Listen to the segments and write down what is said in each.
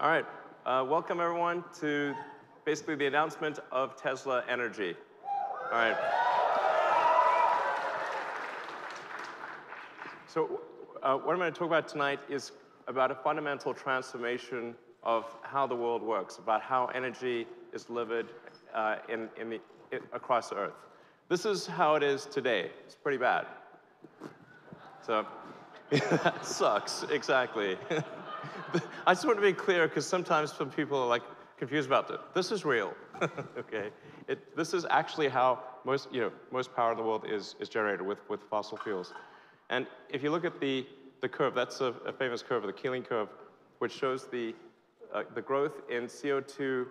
All right, welcome everyone to basically the announcement of Tesla Energy. All right. So what I'm going to talk about tonight is about a fundamental transformation of how the world works, about how energy is delivered across the Earth. This is how it is today. It's pretty bad. So that sucks, exactly. I just want to be clear, because sometimes some people are like confused about this. This is real, okay? This is actually how most power in the world is generated with fossil fuels. And if you look at the curve, that's a famous curve, the Keeling curve, which shows the growth in CO2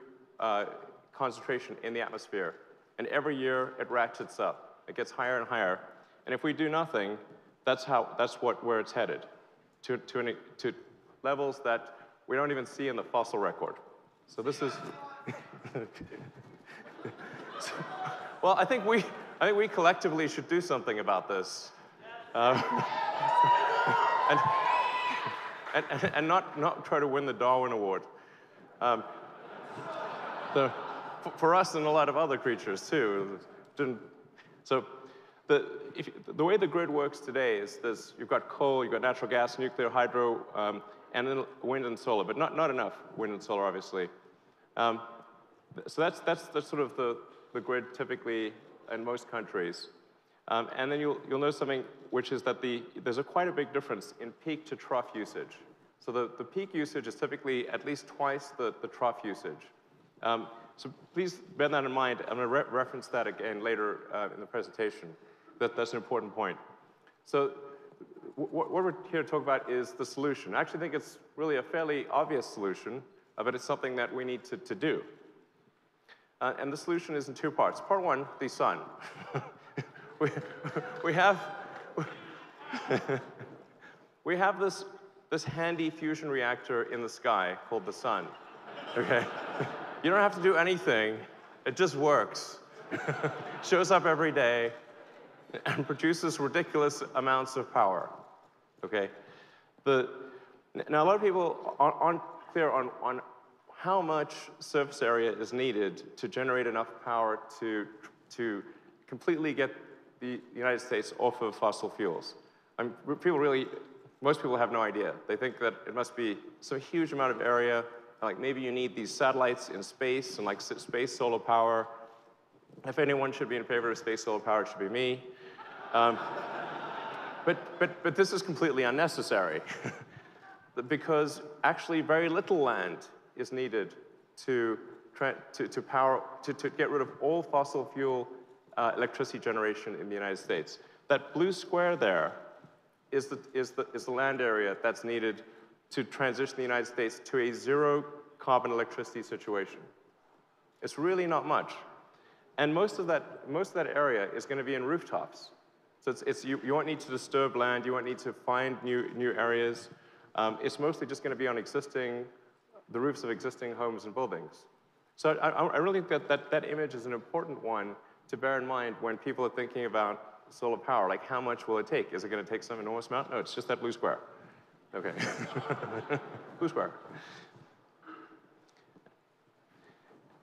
concentration in the atmosphere. And every year it ratchets up. It gets higher and higher. And if we do nothing, that's where it's headed, to levels that we don't even see in the fossil record. So this is. Well, I think we collectively should do something about this, and not try to win the Darwin Award. For us and a lot of other creatures too. So the way the grid works today is this: you've got coal, you've got natural gas, nuclear, hydro, and then wind and solar, but not enough wind and solar, obviously. So that's sort of the grid typically in most countries. And then you'll know something, which is that there's quite a big difference in peak to trough usage. So the peak usage is typically at least twice the trough usage. So please bear that in mind. I'm going to reference that again later in the presentation. That's an important point. So what we're here to talk about is the solution. I actually think it's really a fairly obvious solution, but it's something that we need to do. And the solution is in two parts. Part one, the sun. we have this handy fusion reactor in the sky called the sun. Okay? You don't have to do anything. It just works. Shows up every day and produces ridiculous amounts of power. Okay? Now, a lot of people aren't clear on how much surface area is needed to generate enough power to completely get the United States off of fossil fuels. Most people have no idea. They think that it must be some huge amount of area, like maybe you need these satellites in space and like space solar power. If anyone should be in favor of space solar power, it should be me. But this is completely unnecessary because actually very little land is needed to get rid of all fossil fuel electricity generation in the United States. That blue square there is the land area that's needed to transition the United States to a zero carbon electricity situation. It's really not much. And most of that area is going to be in rooftops. So you won't need to disturb land, you won't need to find new areas. It's mostly just going to be on the roofs of existing homes and buildings. So I really think that image is an important one to bear in mind when people are thinking about solar power. Like, how much will it take? Is it going to take some enormous amount? No, it's just that blue square. Okay. Blue square.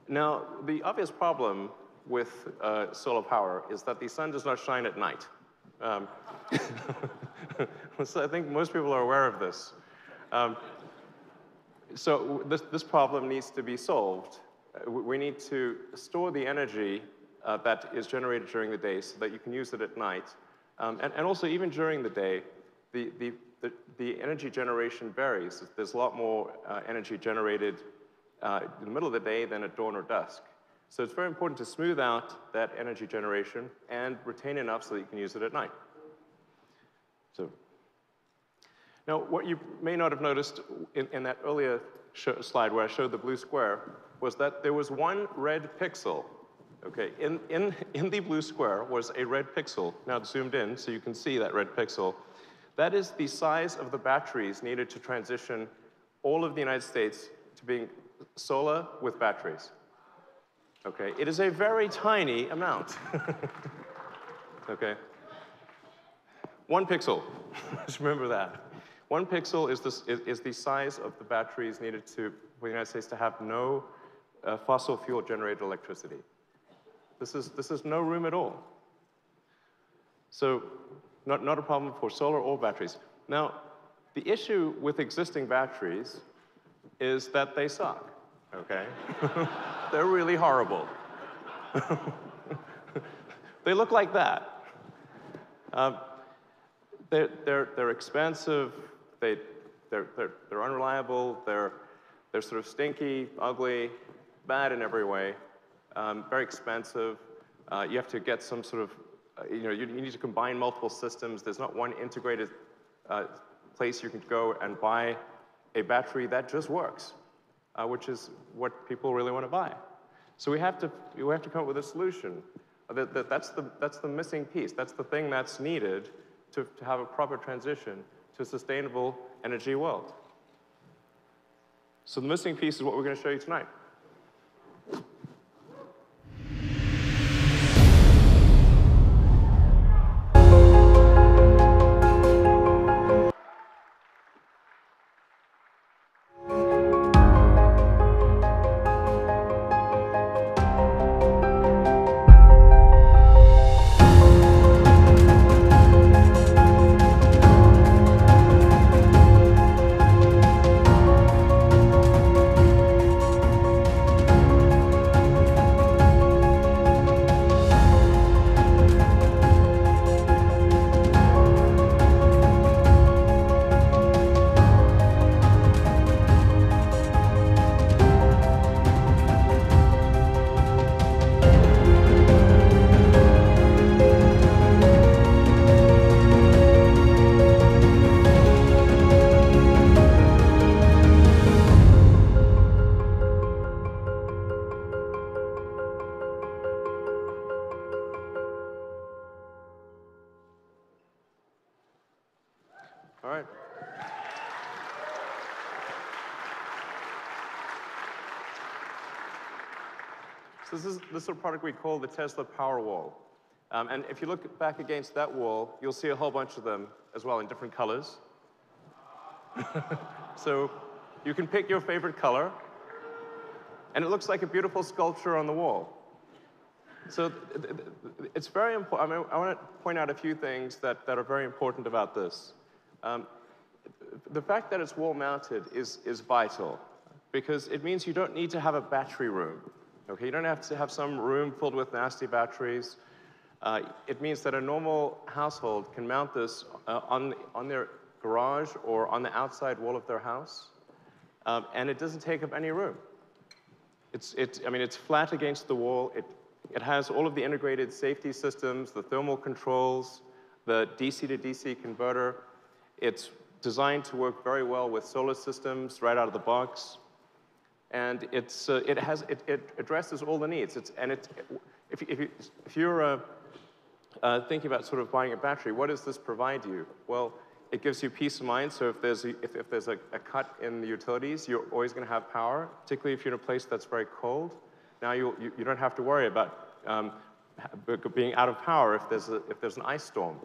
Now, the obvious problem with solar power is that the sun does not shine at night. So I think most people are aware of this. So this problem needs to be solved. We need to store the energy that is generated during the day so that you can use it at night. And also, even during the day, the energy generation varies. There's a lot more energy generated in the middle of the day than at dawn or dusk. So it's very important to smooth out that energy generation and retain enough so that you can use it at night. So now, what you may not have noticed in that earlier slide where I showed the blue square was that there was one red pixel. Okay, in the blue square was a red pixel. Now it's zoomed in so you can see that red pixel. That is the size of the batteries needed to transition all of the United States to being solar with batteries. Okay, it is a very tiny amount. Okay. 1 pixel, just remember that. 1 pixel is the size of the batteries needed for the United States to have no fossil fuel generated electricity. This is no room at all. So not a problem for solar or batteries. Now, the issue with existing batteries is that they suck, okay? They're really horrible. They look like that. They're expensive, they're unreliable, they're sort of stinky, ugly, bad in every way, very expensive. You have to get some sort of, you need to combine multiple systems. There's not one integrated place you can go and buy a battery that just works, which is what people really want to buy. So we have to come up with a solution. That's the missing piece. That's the thing that's needed to have a proper transition to a sustainable energy world. So the missing piece is what we're going to show you tonight. All right. So this is a product we call the Tesla Powerwall. And if you look back against that wall, you'll see a whole bunch of them as well in different colors. So you can pick your favorite color, and it looks like a beautiful sculpture on the wall. So it's very important. I mean, I want to point out a few things that are very important about this. The fact that it's wall-mounted is vital, because it means you don't need to have a battery room. Okay, you don't have to have some room filled with nasty batteries. It means that a normal household can mount this on their garage or on the outside wall of their house, and it doesn't take up any room. I mean, it's flat against the wall. It has all of the integrated safety systems, the thermal controls, the DC to DC converter. It's designed to work very well with solar systems right out of the box. And it addresses all the needs. If you're thinking about sort of buying a battery, what does this provide you? Well, it gives you peace of mind. So if there's a cut in the utilities, you're always going to have power, particularly if you're in a place that's very cold. Now you don't have to worry about being out of power if there's an ice storm.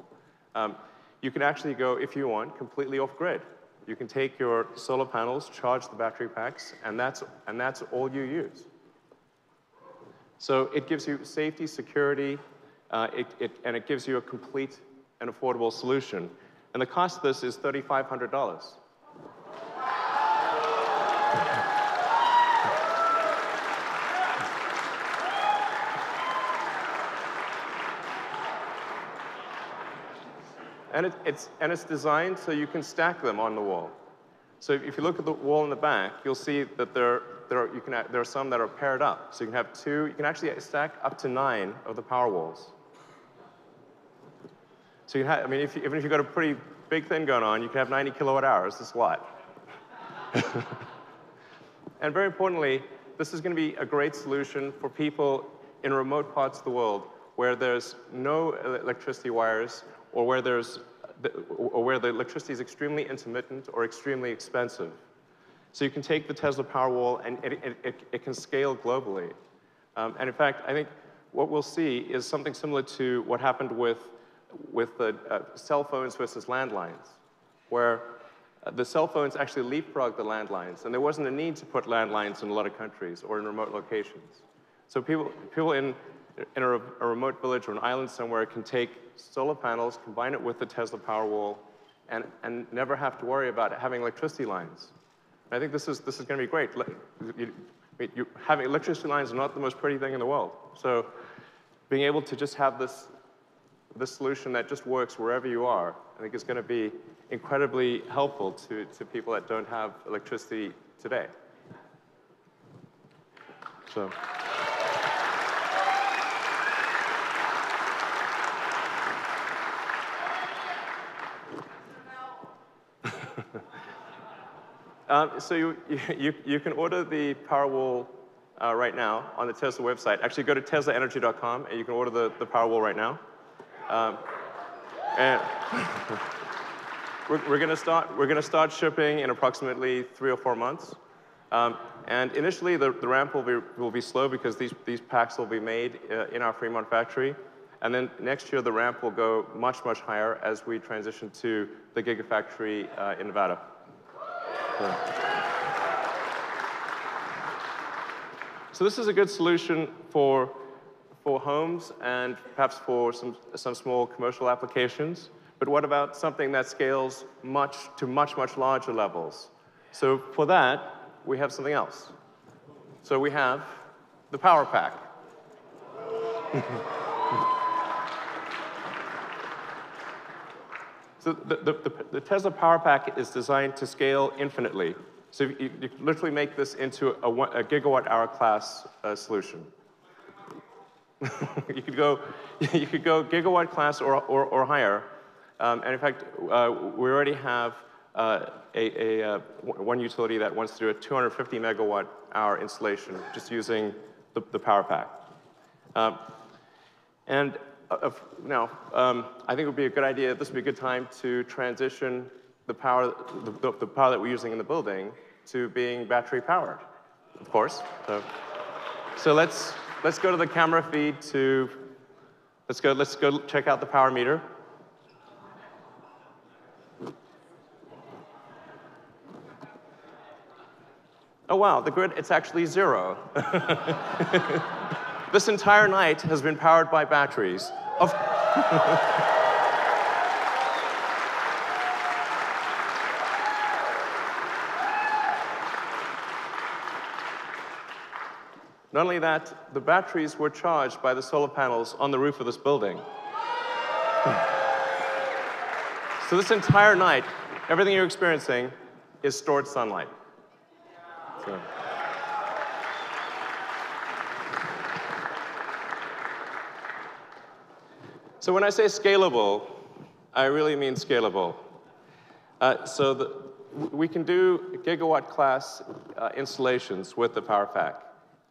You can actually go, if you want, completely off-grid. You can take your solar panels, charge the battery packs, and that's all you use. So it gives you safety, security, and it gives you a complete and affordable solution. And the cost of this is $3,500. And it's designed so you can stack them on the wall. So if you look at the wall in the back, you'll see that there are some that are paired up. So you can have two. You can actually stack up to 9 of the Powerwalls. So you have, I mean, even if you've got a pretty big thing going on, you can have 90 kilowatt hours. That's a lot. And very importantly, this is going to be a great solution for people in remote parts of the world where there's no electricity wires, or where the electricity is extremely intermittent or extremely expensive. So you can take the Tesla Powerwall, and it can scale globally. And in fact, I think what we'll see is something similar to what happened with the cell phones versus landlines, where the cell phones actually leapfrogged the landlines, and there wasn't a need to put landlines in a lot of countries or in remote locations. So people in a remote village or an island somewhere can take solar panels, combine it with the Tesla Powerwall, and never have to worry about having electricity lines. And I think this is going to be great. Having electricity lines are not the most pretty thing in the world. So being able to just have this solution that just works wherever you are, I think is going to be incredibly helpful to people that don't have electricity today. So. So you can order the Powerwall right now on the Tesla website. Actually, go to teslaenergy.com and you can order the Powerwall right now. And we're going to start shipping in approximately 3 or 4 months. And initially, the ramp will be slow because these packs will be made in our Fremont factory. And then next year, the ramp will go much higher as we transition to the Gigafactory in Nevada. So this is a good solution for homes and perhaps for some small commercial applications. But what about something that scales to much larger levels? So for that, we have something else. So we have the Power Pack. So the Tesla Power Pack is designed to scale infinitely. So you can literally make this into a gigawatt-hour class solution. You could go gigawatt class or higher. And in fact, we already have one utility that wants to do a 250 megawatt-hour installation just using the Power Pack. Now, I think it would be a good idea, this would be a good time to transition the power that we're using in the building to being battery powered, of course. So let's go to the camera feed let's go check out the power meter. Oh wow, the grid, it's actually 0. This entire night has been powered by batteries. Not only that, the batteries were charged by the solar panels on the roof of this building. So this entire night, everything you're experiencing is stored sunlight. So when I say scalable, I really mean scalable. We can do gigawatt-class installations with the Power Pack.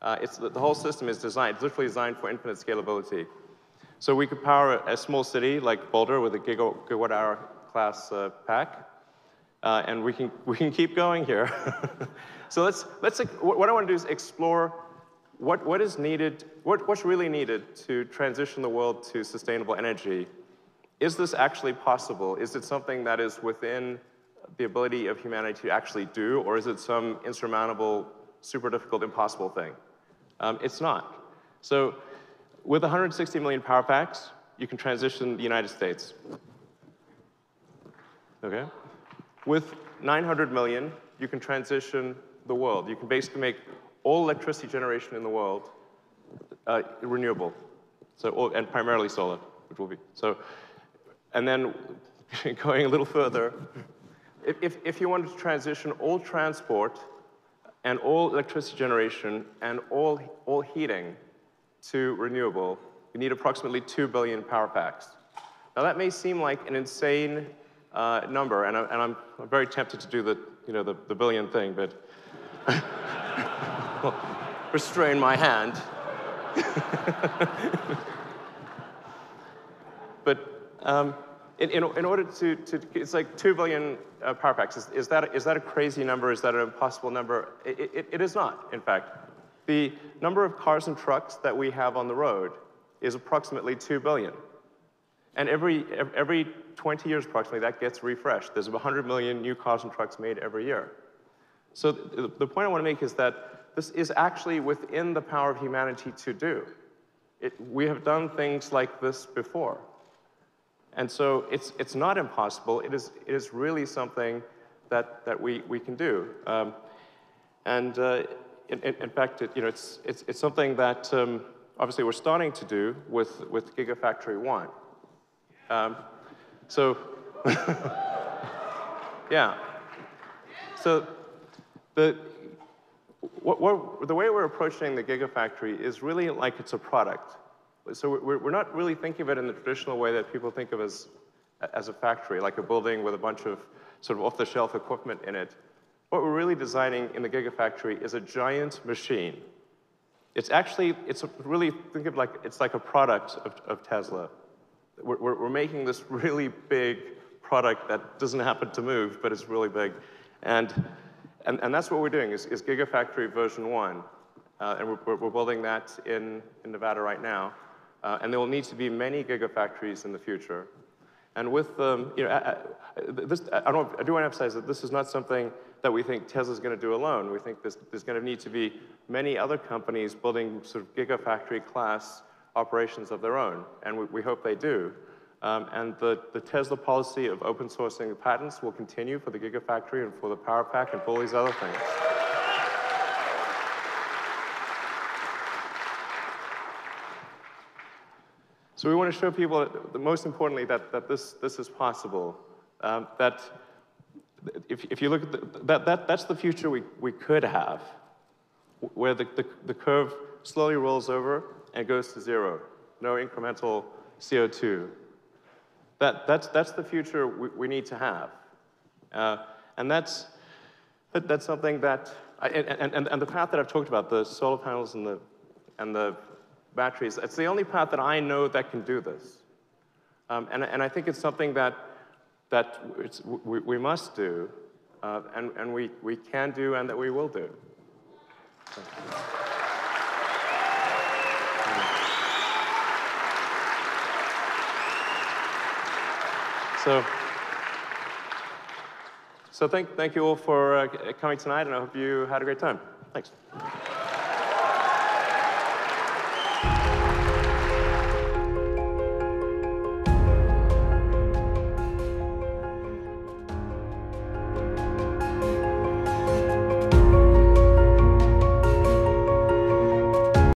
The whole system is literally designed for infinite scalability. So we could power a small city like Boulder with a gigawatt-hour class pack, and we can keep going here. So what I want to do is explore what is needed, what's really needed to transition the world to sustainable energy. Is this actually possible? Is it something that is within the ability of humanity to actually do, or is it some insurmountable, super difficult, impossible thing? It's not. So with 160 million power packs, you can transition the United States. Okay? With 900 million, you can transition the world. You can basically make all electricity generation in the world renewable, and primarily solar, which will be. So, and then going a little further, if you wanted to transition all transport and all electricity generation and all heating to renewable, you need approximately 2 billion power packs. Now that may seem like an insane number, and I'm very tempted to do the billion thing, but restrain my hand. But in order to, it's like 2 billion power packs. Is that a crazy number? Is that an impossible number? It is not, in fact. The number of cars and trucks that we have on the road is approximately 2 billion. And every 20 years approximately, that gets refreshed. There's 100 million new cars and trucks made every year. So the point I want to make is that this is actually within the power of humanity to do. We have done things like this before. And so it's not impossible. It is really something that we can do. In fact, it's something that obviously we're starting to do with Gigafactory 1. Yeah. So the way we're approaching the Gigafactory is really like it's a product. So we're not really thinking of it in the traditional way that people think of as a factory, like a building with a bunch of sort of off-the-shelf equipment in it. What we're really designing in the Gigafactory is a giant machine. It's really, think of it like, it's like a product of Tesla. We're making this really big product that doesn't happen to move, but it's really big. And that's what we're doing, is Gigafactory version 1. And we're building that in Nevada right now. And there will need to be many Gigafactories in the future. And with, I do want to emphasize that this is not something that we think Tesla's going to do alone. We think there's going to need to be many other companies building sort of Gigafactory class operations of their own, and we hope they do. And the Tesla policy of open sourcing the patents will continue for the Gigafactory and for the Power Pack and for all these other things. So we want to show people, most importantly, that this is possible. That if you look at that's the future we could have, where the curve slowly rolls over and goes to zero, no incremental CO2. That's the future we need to have, and that's something that and the path that I've talked about, the solar panels and the batteries. It's the only path that I know that can do this, and I think it's something that we must do, and we can do, and that we will do. So thank you all for coming tonight, and I hope you had a great time. Thanks.